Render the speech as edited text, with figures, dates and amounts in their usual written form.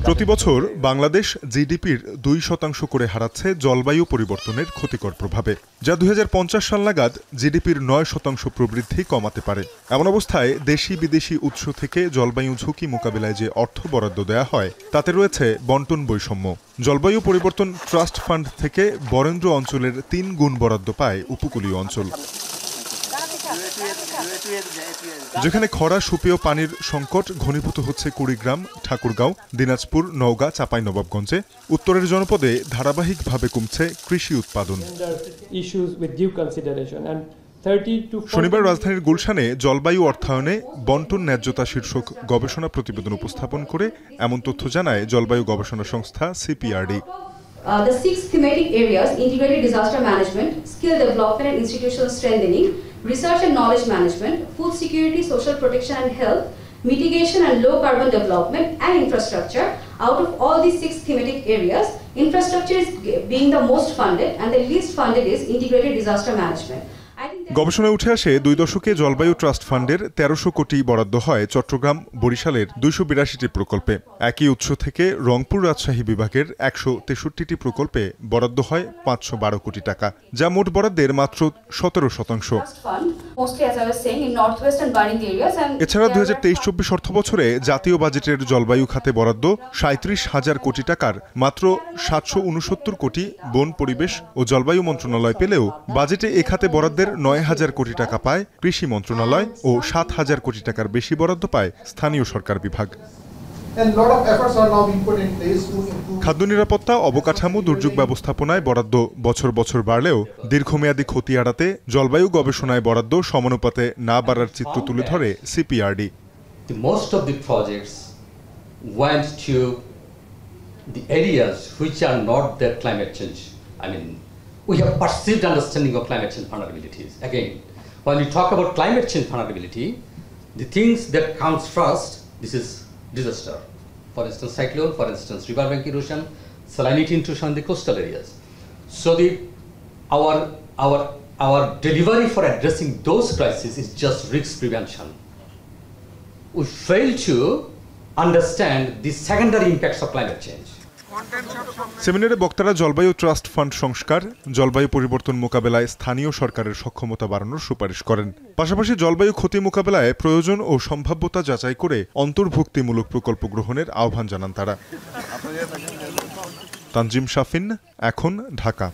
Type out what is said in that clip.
প্রতি বছর বাংলাদেশ জিডিপির 2% করে হারাচ্ছে জলবায়ু পরিবর্তনের ক্ষতিকর প্রভাবে, যা 2050 সাল নাগাদ জিডিপির 9% প্রবৃদ্ধি কমাতে পারে। এমন অবস্থায় দেশি বিদেশি উৎস থেকে জলবায়ু ঝুঁকি মোকাবিলায় যে অর্থ বরাদ্দ দেয়া হয় তাতে রয়েছে বণ্টন বৈষম্য। জলবায়ু পরিবর্তন ট্রাস্ট ফান্ড থেকে বরেন্দ্র অঞ্চলের 3 গুণ বরাদ্দ পায় উপকূলীয় অঞ্চল, যেখানে খরা সুপেয় পানির সংকট ঘনীভূত হচ্ছে কুড়িগ্রাম, ঠাকুরগাঁও, দিনাজপুর, নওগাঁ, চাঁপাইনবাবগঞ্জে। উত্তরের জনপদে ধারাবাহিকভাবে কমছে কৃষি উৎপাদন। শনিবার রাজধানীর গুলশানে জলবায়ু অর্থায়নে বণ্টন ন্যায্যতা শীর্ষক গবেষণা প্রতিবেদন উপস্থাপন করে এমন তথ্য জানায় জলবায়ু গবেষণা সংস্থা সিপিআরডি। The 6 thematic areas: integrated disaster management, skill development and institutional strengthening, research and knowledge management, food security, social protection and health, mitigation and low carbon development, and infrastructure. Out of all these 6 thematic areas, infrastructure is being the most funded, and the least funded is integrated disaster management. গবেষণায় উঠে আসে 2 দশকে জলবায়ু trust ফান্ডের 1300 কোটি বরাদ্দ হয় চট্টগ্রাম, বরিশালের 282টি প্রকল্পে। একই উৎস থেকে রংপুর, রাজশাহী বিভাগের 163টি প্রকল্পে বরাদ্দ হয় 512 কোটি টাকা, যা মোট বরাদ্দের মাত্র 17%। এছাড়া 2023-24 অর্থবছরে জাতীয় বাজেটের জলবায়ু খাতে বরাদ্দ 37,000 কোটি টাকার মাত্র 769 কোটি বন, পরিবেশ ও জলবায়ু মন্ত্রণালয় পেলেও বাজেটে এ খাতে বরাদ্দের 9,000 কোটি টাকা পায় কৃষি মন্ত্রণালয় ও 7,000 কোটি টাকার বেশি বরাদ্দ পায় স্থানীয় সরকার বিভাগ। খাদ্য নিরাপত্তা, অবকাঠামো, দুর্যোগ ব্যবস্থাপনায় বরাদ্দ বছর বছর বাড়লেও দীর্ঘমেয়াদী ক্ষতি এড়াতে জলবায়ু গবেষণায় বরাদ্দ সমানুপাতে না বাড়ার চিত্র তুলে ধরে সিপিআরডি। Most of the projects went to the areas which are not the climate change. We have perceived understanding of climate change vulnerabilities. Again, when we talk about climate change vulnerability, the things that comes first, this is disaster. For instance, cyclone, for instance, riverbank erosion, salinity intrusion in the coastal areas. So our delivery for addressing those crises is just risk prevention. We fail to understand the secondary impacts of climate change. সেমিনারে বক্তারা জলবায়ু trust fund সংস্কার, জলবায়ু পরিবর্তন মোকাবেলায় স্থানীয় সরকারের সক্ষমতা বাড়ানোর সুপারিশ করেন। পাশাপাশি জলবায়ু ক্ষতি মোকাবেলায় প্রয়োজন ও সম্ভাব্যতা যাচাই করে অন্তর্ভুক্তিমূলক প্রকল্প গ্রহণের আহ্বান জানান তারা। তানজিম শাফিন, এখন, ঢাকা।